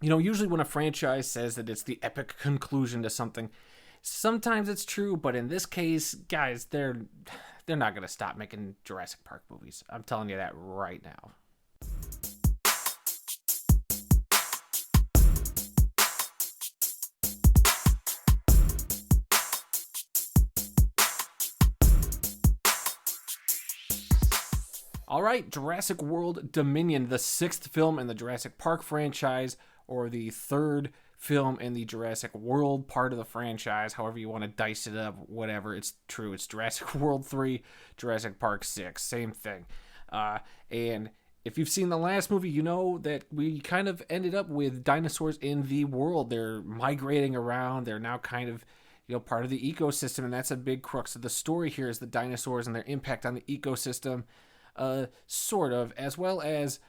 Usually when a franchise says that it's the epic conclusion to something, sometimes it's true, but in this case, guys, they're not going to stop making Jurassic Park movies. I'm telling you that right now. All right, Jurassic World Dominion, the 6th film in the Jurassic Park franchise, or the 3rd film in the Jurassic World part of the franchise, however you want to dice it up, whatever, it's true. It's Jurassic World 3, Jurassic Park 6, same thing. And if you've seen the last movie, you know that we kind of ended up with dinosaurs in the world. They're migrating around. They're now kind of part of the ecosystem, and that's a big crux of the story here is the dinosaurs and their impact on the ecosystem. Sort of, as well as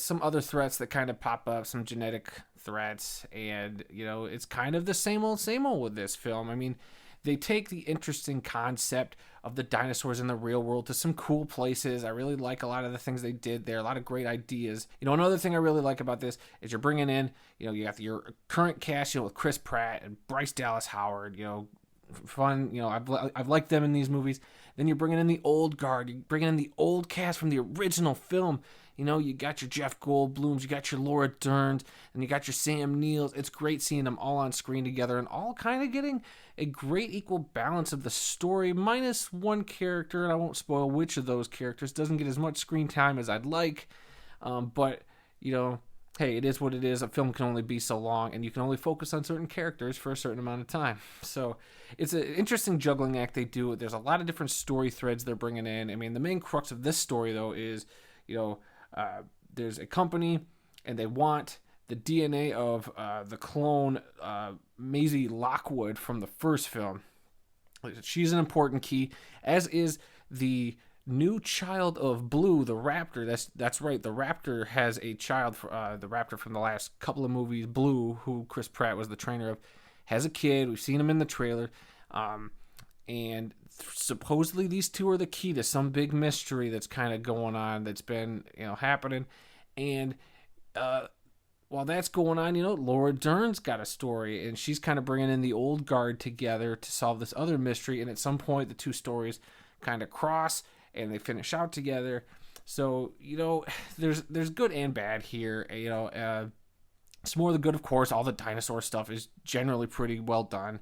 some other threats that kind of pop up, some genetic threats, and it's kind of the same old with this film. I mean, they take the interesting concept of the dinosaurs in the real world to some cool places. I really like a lot of the things they did there, a lot of great ideas. Another thing I really like about this is you're bringing in, you got your current cast, with Chris Pratt and Bryce Dallas Howard, fun, I've liked them in these movies. Then you're bringing in the old guard, you're bringing in the old cast from the original film. You got your Jeff Goldblums, you got your Laura Derns, and you got your Sam Neills. It's great seeing them all on screen together and all kind of getting a great equal balance of the story, minus one character, and I won't spoil which of those characters doesn't get as much screen time as I'd like. But hey, it is what it is. A film can only be so long, and you can only focus on certain characters for a certain amount of time. So it's an interesting juggling act they do. There's a lot of different story threads they're bringing in. I mean, the main crux of this story, though, is, there's a company, and they want the DNA of the clone Maisie Lockwood from the first film. She's an important key, as is the new child of Blue, the raptor. That's right. The raptor has a child. The raptor from the last couple of movies, Blue, who Chris Pratt was the trainer of, has a kid. We've seen him in the trailer. And supposedly these two are the key to some big mystery that's kind of going on, that's been happening. And while that's going on, Laura Dern's got a story, and she's kind of bringing in the old guard together to solve this other mystery. And at some point, the two stories kind of cross, and they finish out together. So, there's good and bad here. It's more the good, of course. All the dinosaur stuff is generally pretty well done.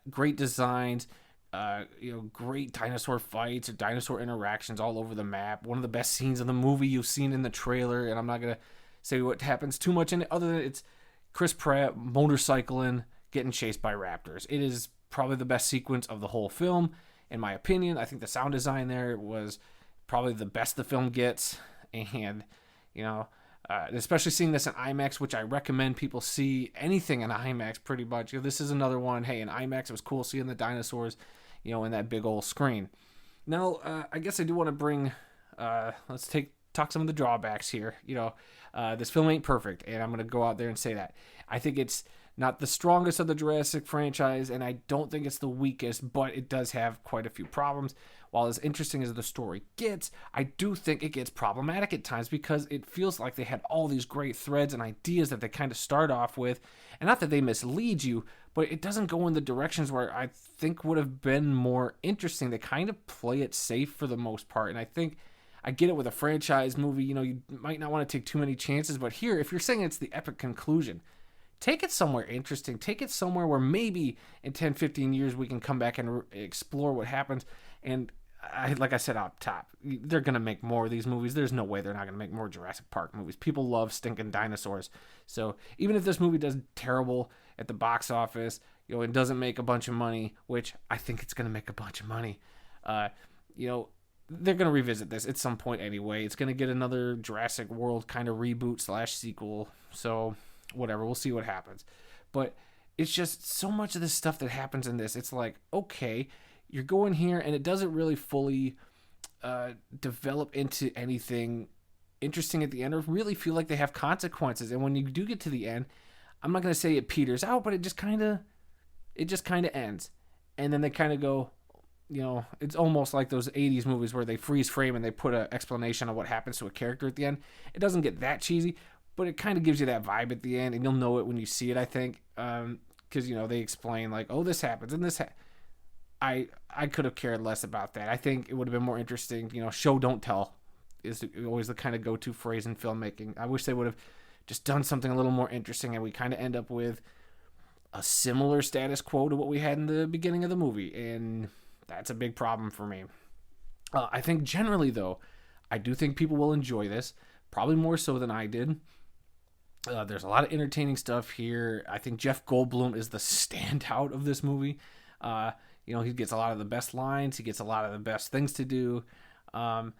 Great designs, great dinosaur fights or dinosaur interactions all over the map. One of the best scenes in the movie you've seen in the trailer, and I'm not going to say what happens too much in it, other than it's Chris Pratt motorcycling, getting chased by raptors. It is probably the best sequence of the whole film, in my opinion. I think the sound design there was probably the best the film gets, and especially seeing this in IMAX, which I recommend people see anything in IMAX pretty much. This is another one. Hey, in IMAX, it was cool seeing the dinosaurs, in that big old screen. Now, I guess I do want to bring, let's talk some of the drawbacks here. This film ain't perfect, and I'm going to go out there and say that. I think it's not the strongest of the Jurassic franchise, and I don't think it's the weakest, but it does have quite a few problems. While as interesting as the story gets, I do think it gets problematic at times, because it feels like they had all these great threads and ideas that they kind of start off with, and not that they mislead you, but it doesn't go in the directions where I think would have been more interesting. They kind of play it safe for the most part, and I think I get it with a franchise movie. You might not want to take too many chances, but here, if you're saying it's the epic conclusion, take it somewhere interesting. Take it somewhere where maybe in 10, 15 years we can come back and explore what happens. And like I said up top, they're going to make more of these movies. There's no way they're not going to make more Jurassic Park movies. People love stinking dinosaurs. So even if this movie does terrible at the box office, it doesn't make a bunch of money, which I think it's going to make a bunch of money, they're going to revisit this at some point anyway. It's going to get another Jurassic World kind of reboot / sequel. So whatever, we'll see what happens. But it's just so much of this stuff that happens in this. It's like, okay, you're going here, and it doesn't really fully develop into anything interesting at the end, or really feel like they have consequences. And when you do get to the end, I'm not going to say it peters out, but it just kind of ends. And then they kind of go, it's almost like those 80s movies where they freeze frame and they put an explanation of what happens to a character at the end. It doesn't get that cheesy, but it kind of gives you that vibe at the end, and you'll know it when you see it, I think, because they explain like, oh, this happens and this I could have cared less about that. I think it would have been more interesting. Show don't tell is always the kind of go-to phrase in filmmaking. I wish they would have just done something a little more interesting, and we kind of end up with a similar status quo to what we had in the beginning of the movie, and that's a big problem for me. I think generally, though, I do think people will enjoy this, probably more so than I did. There's a lot of entertaining stuff here. I think Jeff Goldblum is the standout of this movie. He gets a lot of the best lines. He gets a lot of the best things to do. And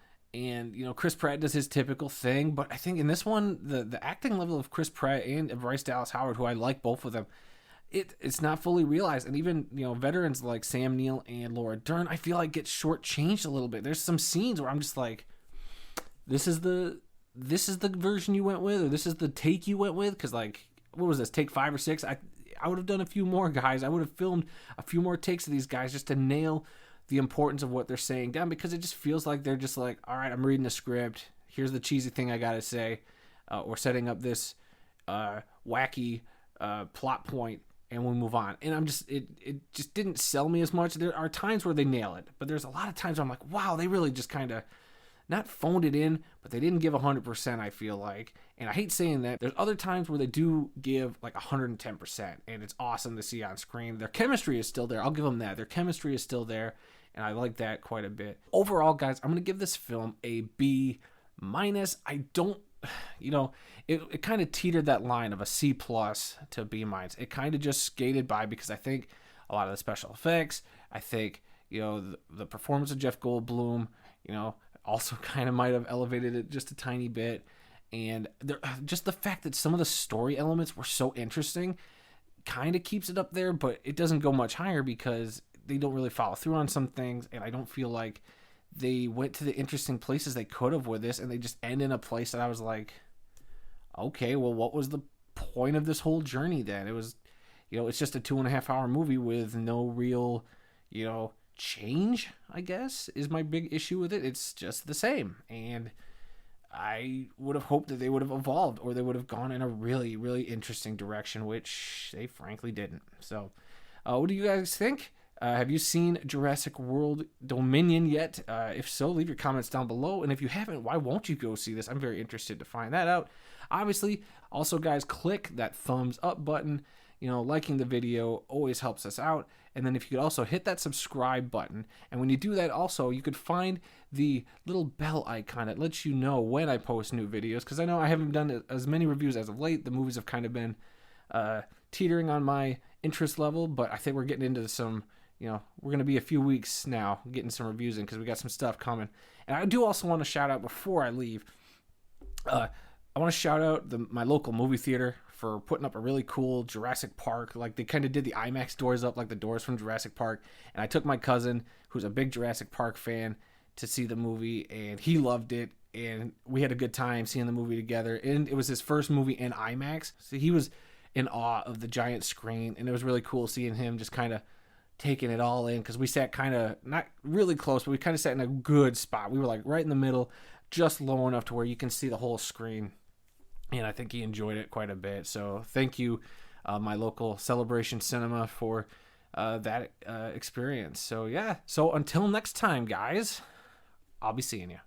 Chris Pratt does his typical thing. But I think in this one, the acting level of Chris Pratt and Bryce Dallas Howard, who I like both of them, it's not fully realized. And even, veterans like Sam Neill and Laura Dern, I feel like get shortchanged a little bit. There's some scenes where I'm just like, this is the version you went with, or this is the take you went with, because like, what was this, take 5 or 6? I would have done a few more, guys. I would have filmed a few more takes of these guys just to nail the importance of what they're saying down, because it just feels like they're just like, all right, I'm reading the script, here's the cheesy thing I gotta say, or setting up this wacky plot point, and we'll move on. And it just didn't sell me as much. There are times where they nail it, but there's a lot of times where I'm like, wow, they really just kind of not phoned it in, but they didn't give 100%, I feel like. And I hate saying that. There's other times where they do give like 110%, and it's awesome to see on screen. Their chemistry is still there. I'll give them that. Their chemistry is still there, and I like that quite a bit. Overall, guys, I'm going to give this film a B-. I don't, it kind of teetered that line of a C+ to B-. It kind of just skated by, because I think a lot of the special effects, I think, the performance of Jeff Goldblum, also kind of might have elevated it just a tiny bit. And just the fact that some of the story elements were so interesting kind of keeps it up there, but it doesn't go much higher because they don't really follow through on some things, and I don't feel like they went to the interesting places they could have with this, and they just end in a place that I was like, okay, well, what was the point of this whole journey then? It was, it's just a 2.5-hour movie with no real, change, I guess, is my big issue with it. It's just the same, and I would have hoped that they would have evolved, or they would have gone in a really, really interesting direction, which they frankly didn't. So, what do you guys think? Have you seen Jurassic World Dominion yet? If so, leave your comments down below. And if you haven't, why won't you go see this? I'm very interested to find that out. Obviously, also, guys, click that thumbs up button. Liking the video always helps us out. And then if you could also hit that subscribe button. And when you do that, also, you could find the little bell icon that lets you know when I post new videos. Because I know I haven't done as many reviews as of late. The movies have kind of been teetering on my interest level. But I think we're getting into some, we're going to be a few weeks now getting some reviews in, because we got some stuff coming. And I do also want to shout out, before I leave, I want to shout out my local movie theater for putting up a really cool Jurassic Park. Like, they kind of did the IMAX doors up like the doors from Jurassic Park. And I took my cousin, who's a big Jurassic Park fan, to see the movie, and he loved it. And we had a good time seeing the movie together. And it was his first movie in IMAX. So he was in awe of the giant screen. And it was really cool seeing him just kind of taking it all in, because we sat kind of, not really close, but we kind of sat in a good spot. We were like right in the middle, just low enough to where you can see the whole screen. And I think he enjoyed it quite a bit. So thank you, my local Celebration Cinema, for that experience. So yeah, so until next time, guys, I'll be seeing you.